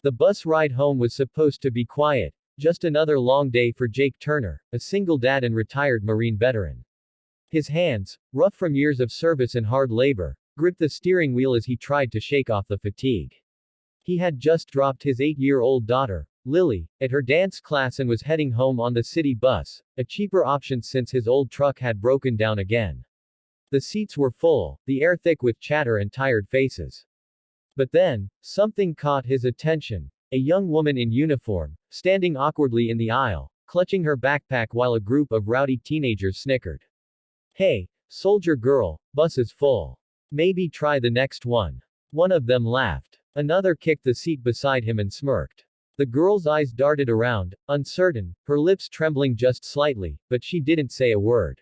The bus ride home was supposed to be quiet, just another long day for Jake Turner, a single dad and retired Marine veteran. His hands, rough from years of service and hard labor, gripped the steering wheel as he tried to shake off the fatigue. He had just dropped his 8-year-old daughter, Lily, at her dance class and was heading home on the city bus, a cheaper option since his old truck had broken down again. The seats were full, the air thick with chatter and tired faces. But then, something caught his attention. A young woman in uniform, standing awkwardly in the aisle, clutching her backpack while a group of rowdy teenagers snickered. "Hey, soldier girl, bus is full. Maybe try the next one." One of them laughed. Another kicked the seat beside him and smirked. The girl's eyes darted around, uncertain, her lips trembling just slightly, but she didn't say a word.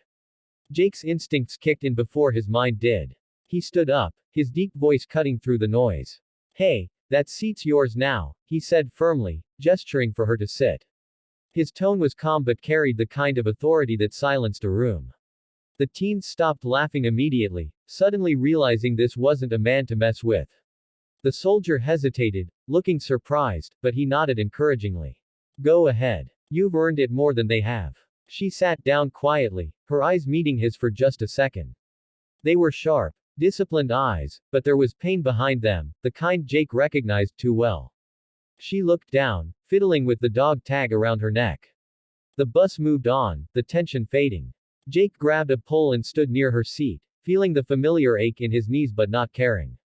Jake's instincts kicked in before his mind did. He stood up, his deep voice cutting through the noise. "Hey, that seat's yours now," he said firmly, gesturing for her to sit. His tone was calm but carried the kind of authority that silenced a room. The teens stopped laughing immediately, suddenly realizing this wasn't a man to mess with. The soldier hesitated, looking surprised, but he nodded encouragingly. "Go ahead. You've earned it more than they have." She sat down quietly, her eyes meeting his for just a second. They were sharp, disciplined eyes, but there was pain behind them, the kind Jake recognized too well. She looked down, fiddling with the dog tag around her neck. The bus moved on, the tension fading. Jake grabbed a pole and stood near her seat, feeling the familiar ache in his knees but not caring.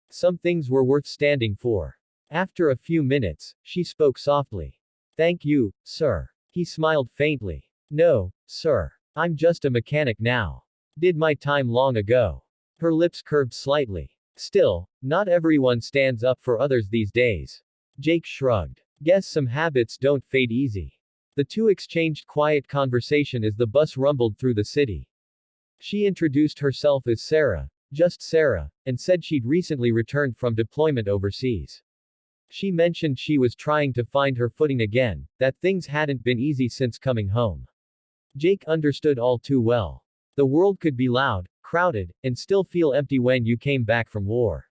Some things were worth standing for. After a few minutes, she spoke softly. "Thank you, sir." He smiled faintly. "No, sir. I'm just a mechanic now. Did my time long ago." Her lips curved slightly. "Still, not everyone stands up for others these days." Jake shrugged. "Guess some habits don't fade easy." The two exchanged quiet conversation as the bus rumbled through the city. She introduced herself as Sarah, just Sarah, and said she'd recently returned from deployment overseas. She mentioned she was trying to find her footing again, that things hadn't been easy since coming home. Jake understood all too well. The world could be loud, crowded, and still feel empty when you came back from war.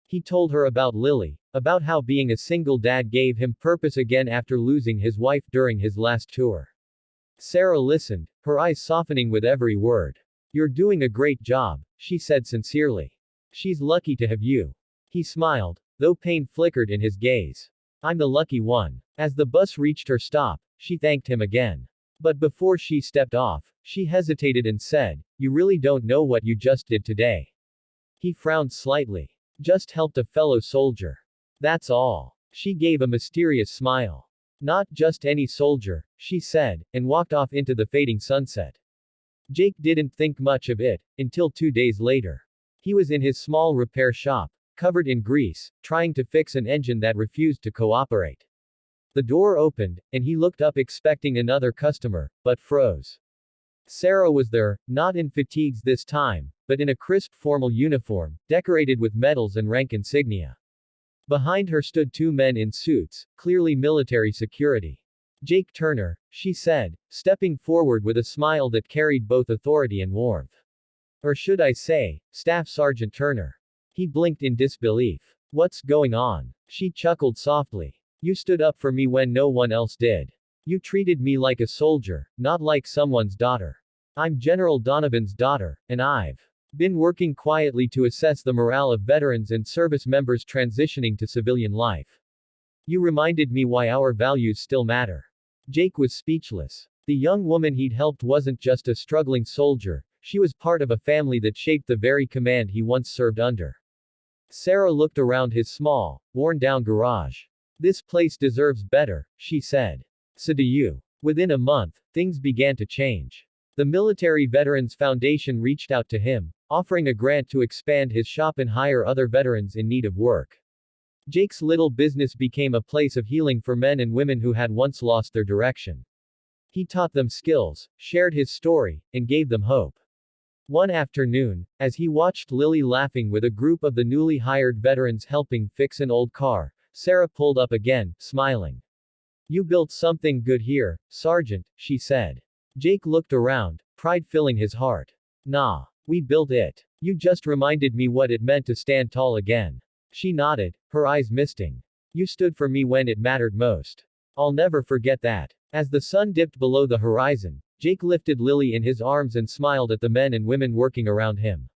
He told her about Lily, about how being a single dad gave him purpose again after losing his wife during his last tour. Sarah listened, her eyes softening with every word. "You're doing a great job," she said sincerely. "She's lucky to have you." He smiled, though pain flickered in his gaze. "I'm the lucky one." As the bus reached her stop, she thanked him again. But before she stepped off, she hesitated and said, "You really don't know what you just did today." He frowned slightly. "Just helped a fellow soldier. That's all." She gave a mysterious smile. "Not just any soldier," she said, and walked off into the fading sunset. Jake didn't think much of it, until 2 days later. He was in his small repair shop, covered in grease, trying to fix an engine that refused to cooperate. The door opened, and he looked up expecting another customer, but froze. Sarah was there, not in fatigues this time, but in a crisp formal uniform, decorated with medals and rank insignia. Behind her stood 2 men in suits, clearly military security. "Jake Turner," she said, stepping forward with a smile that carried both authority and warmth. "Or should I say, Staff Sergeant Turner." He blinked in disbelief. "What's going on?" She chuckled softly. "You stood up for me when no one else did. You treated me like a soldier, not like someone's daughter. I'm General Donovan's daughter, and I've been working quietly to assess the morale of veterans and service members transitioning to civilian life. You reminded me why our values still matter." Jake was speechless. The young woman he'd helped wasn't just a struggling soldier, she was part of a family that shaped the very command he once served under. Sarah looked around his small, worn-down garage. "This place deserves better," she said. "So do you." Within a month, things began to change. The Military Veterans Foundation reached out to him, offering a grant to expand his shop and hire other veterans in need of work. Jake's little business became a place of healing for men and women who had once lost their direction. He taught them skills, shared his story, and gave them hope. One afternoon, as he watched Lily laughing with a group of the newly hired veterans helping fix an old car, Sarah pulled up again, smiling. "You built something good here, Sergeant," she said. Jake looked around, pride filling his heart. "Nah, we built it. You just reminded me what it meant to stand tall again." She nodded, her eyes misting. You stood for me when it mattered most. I'll never forget that. As the sun dipped below the horizon, Jake lifted Lily in his arms and smiled at the men and women working around him.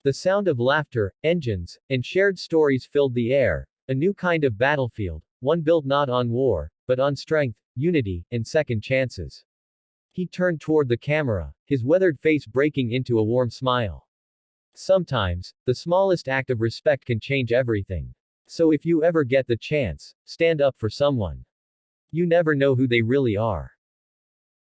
The sound of laughter, engines, and shared stories filled the air, a new kind of battlefield, one built not on war, but on strength, unity, and second chances. He turned toward the camera, his weathered face breaking into a warm smile. Sometimes, the smallest act of respect can change everything. So if you ever get the chance, stand up for someone. You never know who they really are.